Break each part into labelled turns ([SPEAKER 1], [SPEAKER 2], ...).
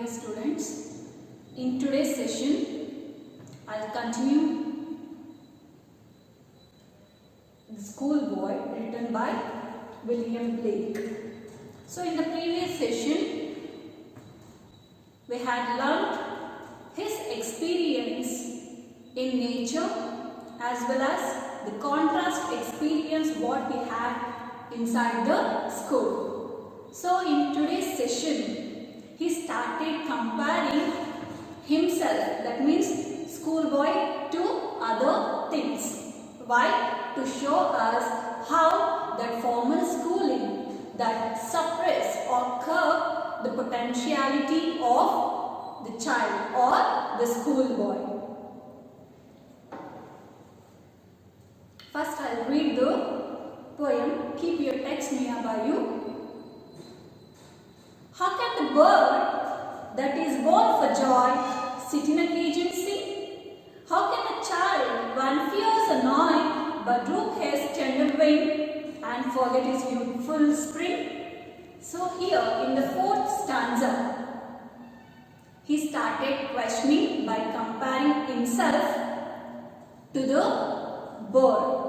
[SPEAKER 1] dear students. In today's session, I'll continue The Schoolboy written by William Blake. So in the previous session, we had learned his experience in nature as well as the contrast experience what he had inside the school. So in today's session, he started comparing himself, that means schoolboy, to other things. Why? To show us how that formal schooling that suppress or curb the potentiality of the child or the schoolboy. First, I'll read the poem. Keep your text nearby you. How can the bird that is born for joy sit in a cage and sing? How can a child, when fears annoy, but droop his tender wing and forget his youthful spring? So here in the fourth stanza, he started questioning by comparing himself to the bird.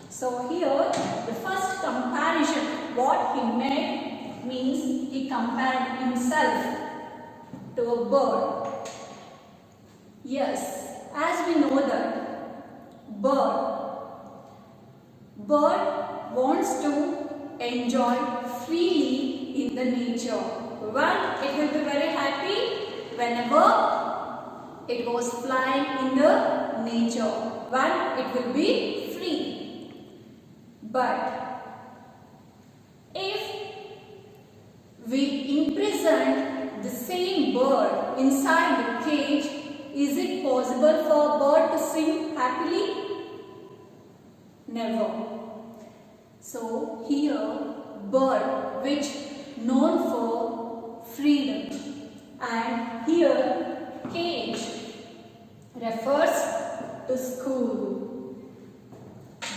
[SPEAKER 1] So here the first comparison what he made means he compared himself to a bird. Yes, as we know that bird wants to enjoy freely in the nature. One, it will be very happy whenever it was flying in the nature. One, it will be free. But if we imprisoned the same bird inside the cage, is it possible for a bird to sing happily? Never. So here bird which known for freedom, and here cage refers to school.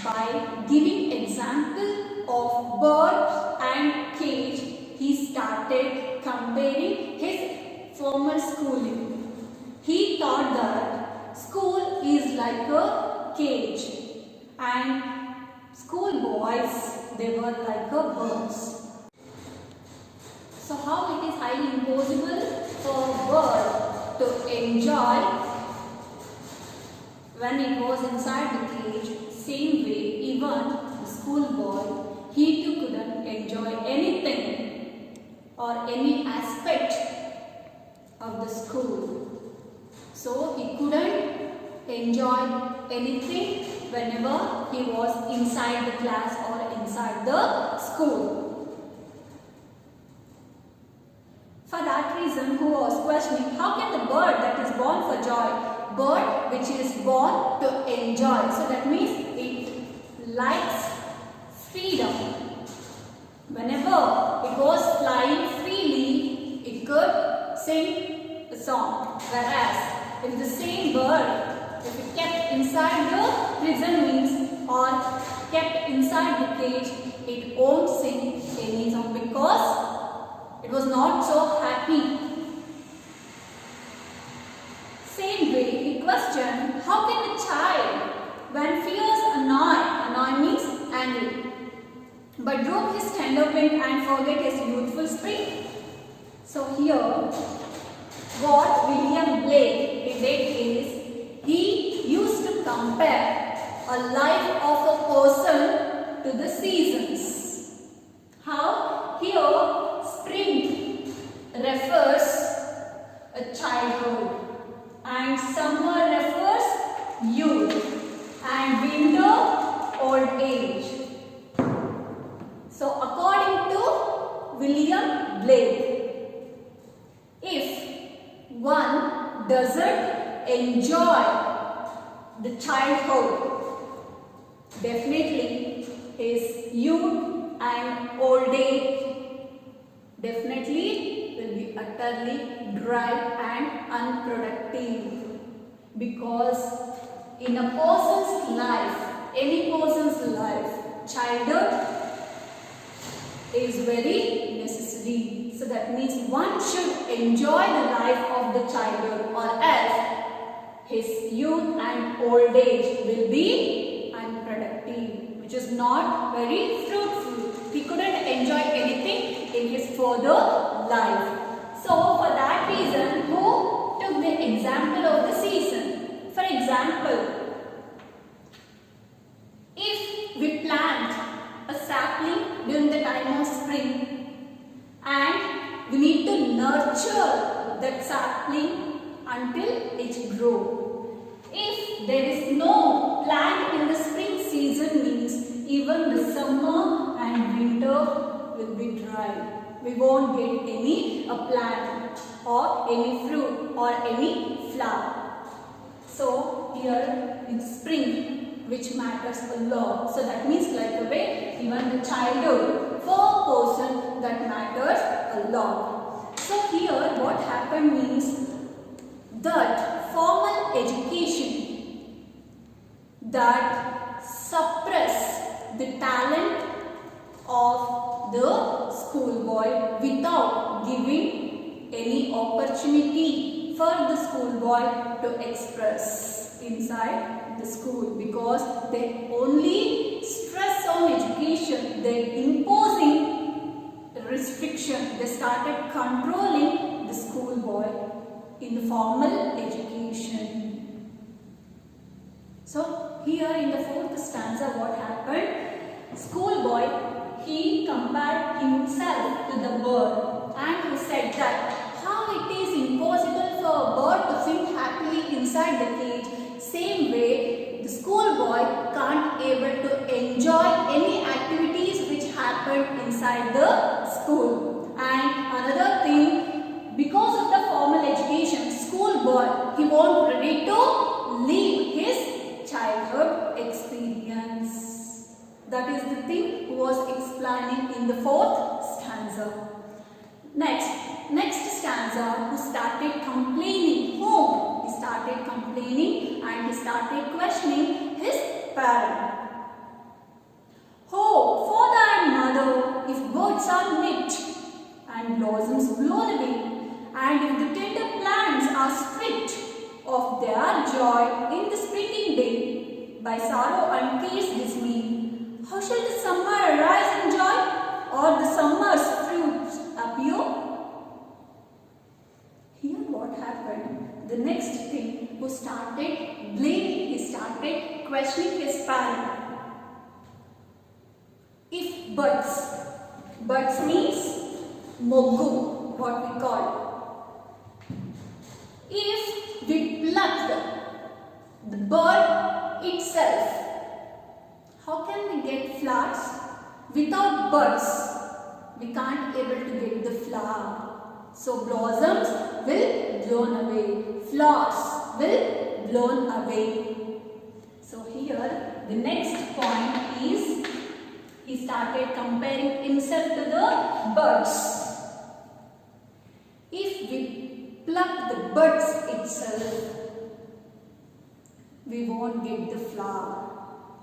[SPEAKER 1] By giving example of bird and cage, he started comparing his former schooling. He thought that school is like a cage and schoolboys, they were like a birds. So how it is highly impossible for a bird to enjoy when it was inside the cage? Same way, even the schoolboy, he too couldn't enjoy anything or any aspect of the school. So he couldn't enjoy anything whenever he was inside the class or inside the school. For that reason, who was questioning, how can the bird that is born for joy, bird which is born to enjoy, so that means it likes freedom. Whenever it was flying freely, it could sing a song. Whereas if the same bird, if it kept inside the prison means or kept inside the cage, it won't sing any song because it was not so happy. Same way, he questioned, how can a child, when fears annoy means angry, but droop his tender wing and forget his youthful spring? So here, what William Blake did is, he used to compare a life of a person to the seasons. How? Here, spring refers a childhood, and summer refers youth, and winter old age. So according to William Blake, if one doesn't enjoy the childhood, definitely his youth and old age definitely will be utterly dry and unproductive, because in a person's life, any person's life, childhood is very necessary. So that means one should enjoy the life of the childhood, or else his youth and old age will be unproductive, which is not very fruitful. He couldn't enjoy anything in his further life. So for that reason, who took the example of the season? For example, if we plant a sapling during the time of spring and we need to nurture that sapling until it grows. If there is no plant in the spring season, means even the summer and winter will be dry. We won't get any plant or any fruit or any flower. So here in spring, which matters a lot. So that means like the way even the childhood for a person that matters a lot. So here what happened means that formal education that suppress the talent of the schoolboy without giving any opportunity for the schoolboy to express inside the school, because they only stress on education, they imposing restriction, they started controlling the schoolboy in the formal education. So here in the fourth stanza what happened? Schoolboy, he compared himself to the bird and he said that how it is impossible for a bird to sing happily inside the cage, same way the schoolboy can't able to enjoy any activities which happen inside the school. And another thing, because of the formal education, schoolboy, he won't ready to leave his childhood experience. That is the thing he was explaining in the fourth stanza. Next stanza, who started complaining. Whom? He started complaining and he started questioning his parent. Oh, father and mother, if birds are nipped and blossoms blown away, and if the tender plants are stripped of their joy in the springing day by sorrow and care's dismay, how shall the summer arise in joy, or the summer's fruits appear? Here what happened? The next thing, who started blaming, he started questioning his parent. If buds means mogu, what we call. If we pluck the bird itself, how can we get flowers? Without buds, we can't able to get the flower. So blossoms will blown away, flowers will blown away. So here the next point is, he started comparing himself to the birds. If we pluck the buds itself, we won't get the flower.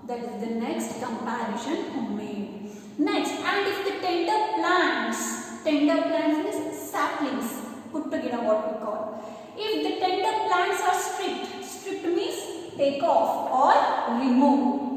[SPEAKER 1] That is the next comparison made. Next, and if the tender plants means saplings, put together what we call. If the tender plants are stripped means take off or remove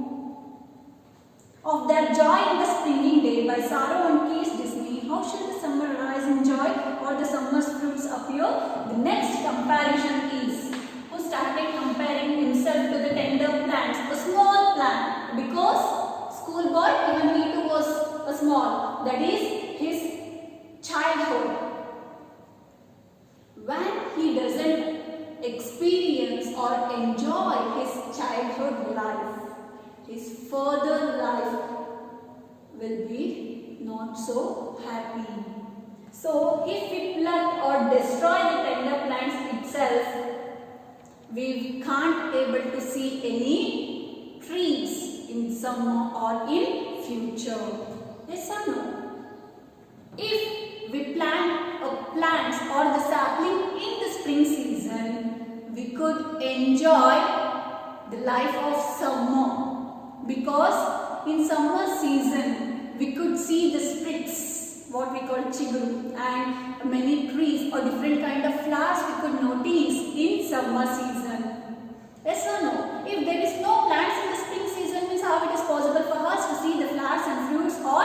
[SPEAKER 1] of their joy in the springing day by sorrow and care's dismay, how shall the summer rise in joy, or the summer's fruits appear? The next comparison is, who started comparing himself to the tender plants, a small plant, because schoolboy even he too was a small, that is his childhood. When he doesn't experience or enjoy his childhood life, his further life will be not so happy. So if we pluck or destroy the tender plants itself, we can't able to see any trees in summer or in future. Yes or no? If we plant a plants or the sapling in the spring season, we could enjoy the life of summer, because in summer season we could see the sprigs what we call chiguru, and many trees or different kind of flowers we could notice in summer season. Yes or no? If there is no plants in the spring season, means how it is possible for us to see the flowers and fruits, or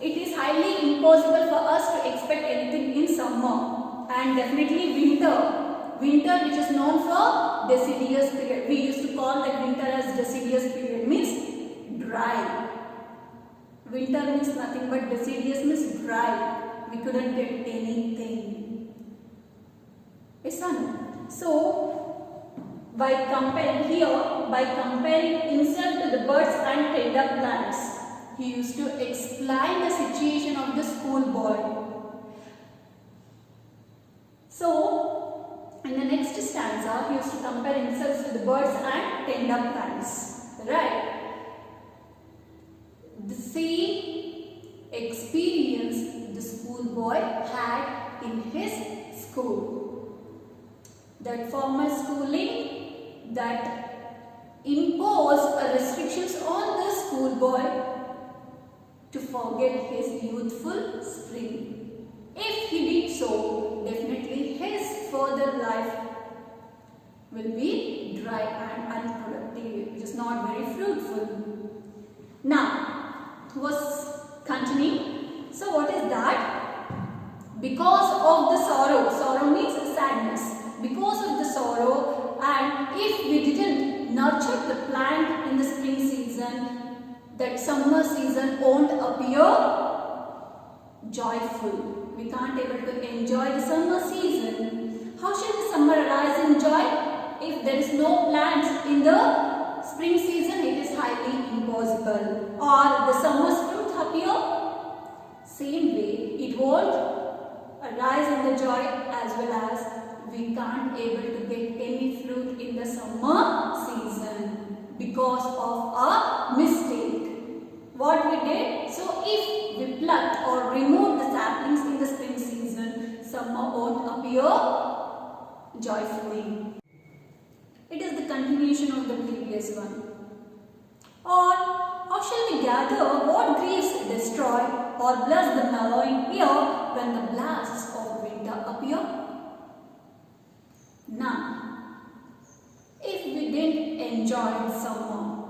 [SPEAKER 1] it is highly impossible for us to expect anything in summer. And definitely winter which is known for deciduous period. We used to call that winter as deciduous period, means dry. Winter means nothing but deciduous means dry. We couldn't get anything. Yes or no? So by comparing himself to the birds and tender plants, he used to explain the situation of the schoolboy. So, in the next stanza, he used to compare himself to the birds and tender plants. Right? The same experience the schoolboy had in his school. That formal schooling that imposed restrictions on the schoolboy to forget his youthful spring. If he did so, definitely his further life will be dry and unproductive, which is not very fruitful. Now, was continuing. So what is that? Because of the sorrow means sadness. Because of the sorrow, and if we didn't nurture the plant in the spring season, that summer season won't appear joyful. We can't able to enjoy the summer season. How shall the summer arise in joy? If there is no plants in the spring season, it is highly impossible. Or the summer's fruit appear? Same way, it won't arise in the joy, as well as we can't able to get any fruit in the summer season because of a mistake. What we did? So if we plucked or removed the saplings in the spring season, summer won't appear joyfully. It is the continuation of the previous one. Or how shall we gather what griefs destroy or bless the mellowing ear when the blasts of winter appear? Now, if we didn't enjoy summer,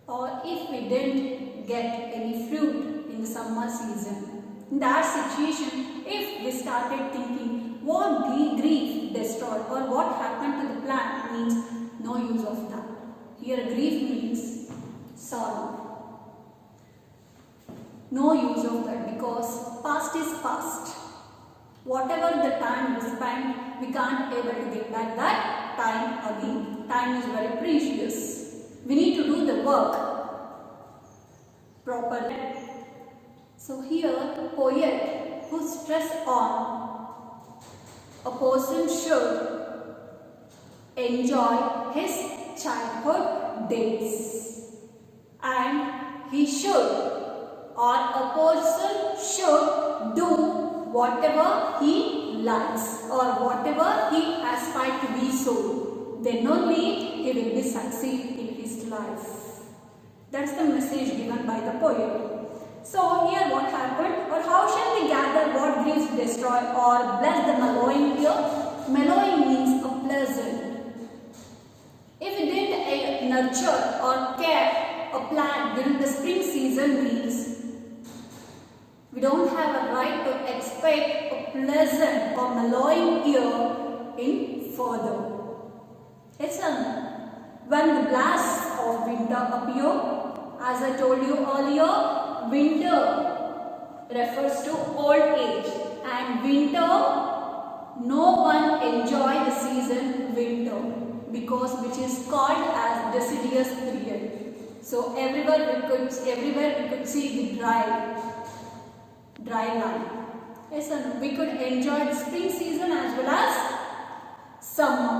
[SPEAKER 1] or if we didn't get any fruit in the summer season, in that situation, if we started thinking what grief destroyed or what happened to the plant, means no use of that. Here grief means sorrow. No use of that, because past is past. Whatever the time we spent, we can't able to get back that time again. Time is very precious. We need to do the work properly. So here, poet who stress on a person should enjoy his childhood days, and he should, or a person should do whatever he likes or whatever he aspires to be so. Then only he will be succeed in his life. That's the message given by the poet. So here what happened, or how shall we gather what griefs destroy or bless the mellowing ear? Mellowing means a pleasant. If we didn't nurture or care a plant during the spring season, means we don't have a right to expect a pleasant or mellowing ear in further. Yes or no? When the blasts of winter appear, as I told you earlier, winter refers to old age, and winter, no one enjoy the season winter, because which is called as deciduous period. So everywhere we could see the dry line. Yes or no? We could enjoy the spring season as well as summer.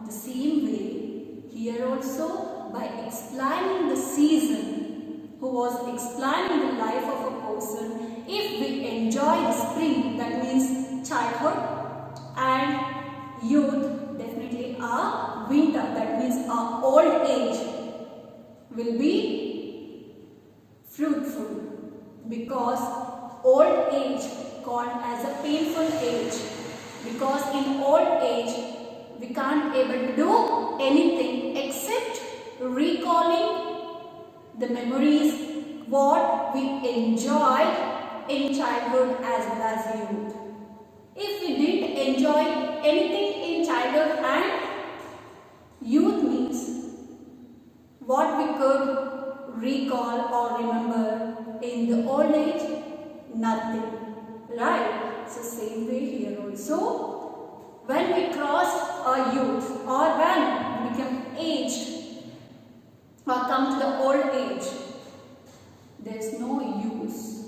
[SPEAKER 1] The same way, here also, by explaining the season, who was explaining the life of a person, if we enjoy the spring, that means childhood, and youth, definitely our winter, that means our old age, will be fruitful. because old age called as a painful age, because in old age we can't able to do anything except recalling the memories what we enjoyed in childhood as well as youth. If we didn't enjoy anything in childhood and youth means what we could recall or remember in the old age, nothing, right? So same way here also, when we crossed our youth or when we become aged or come to the old age, there is no use.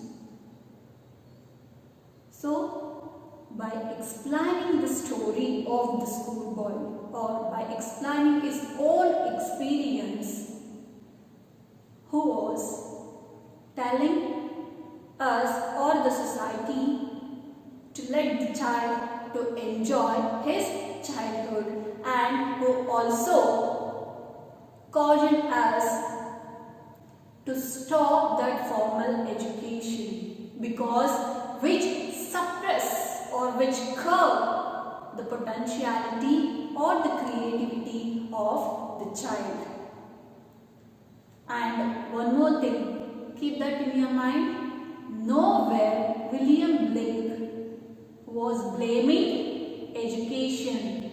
[SPEAKER 1] So by explaining the story of the schoolboy or by explaining his own experience, who was telling us or the society to let the child to enjoy his childhood, and who also cautioned us to stop that formal education because which suppress or which curb the potentiality or the creativity of the child. And one more thing, keep that in your mind, nowhere William Blake was blaming education,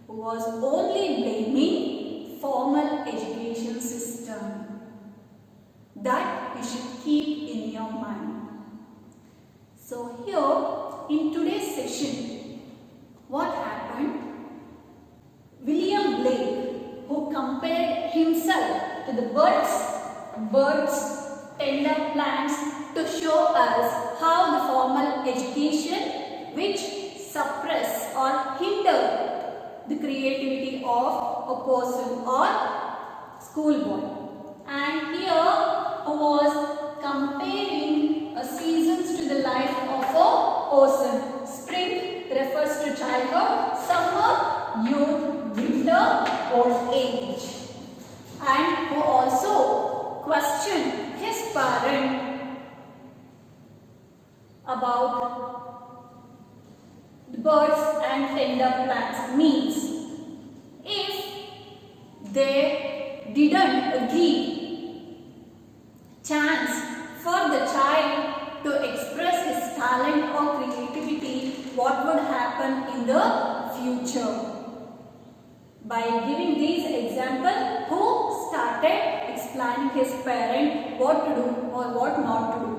[SPEAKER 1] was only blaming formal education system. That you should keep in your mind. So here in today's session, what happened? William Blake, who compared himself to the birds, tender plants, to show us how the formal education which suppress or hinder the creativity of a person or schoolboy. And here was comparing seasons to the life of a person. Spring refers to childhood, summer, youth, winter, old age. And who also questioned his parent about the birds and tender plants, means if they didn't give chance for the child to express his talent or creativity, what would happen in the future? By giving these examples, who started explaining his parent what to do or what not to do.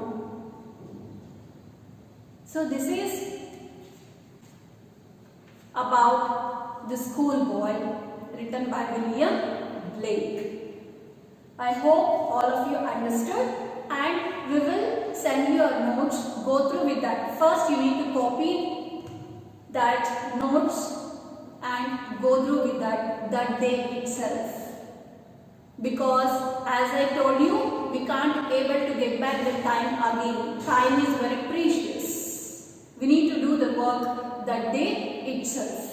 [SPEAKER 1] So this is about the schoolboy written by William Blake. I hope all of you understood, and we will send you a notes. Go through with that. First you need to copy that notes and go through with that day itself. Because as I told you, we can't able to get back the time again. Time is very precious. We need to do the work that day itself.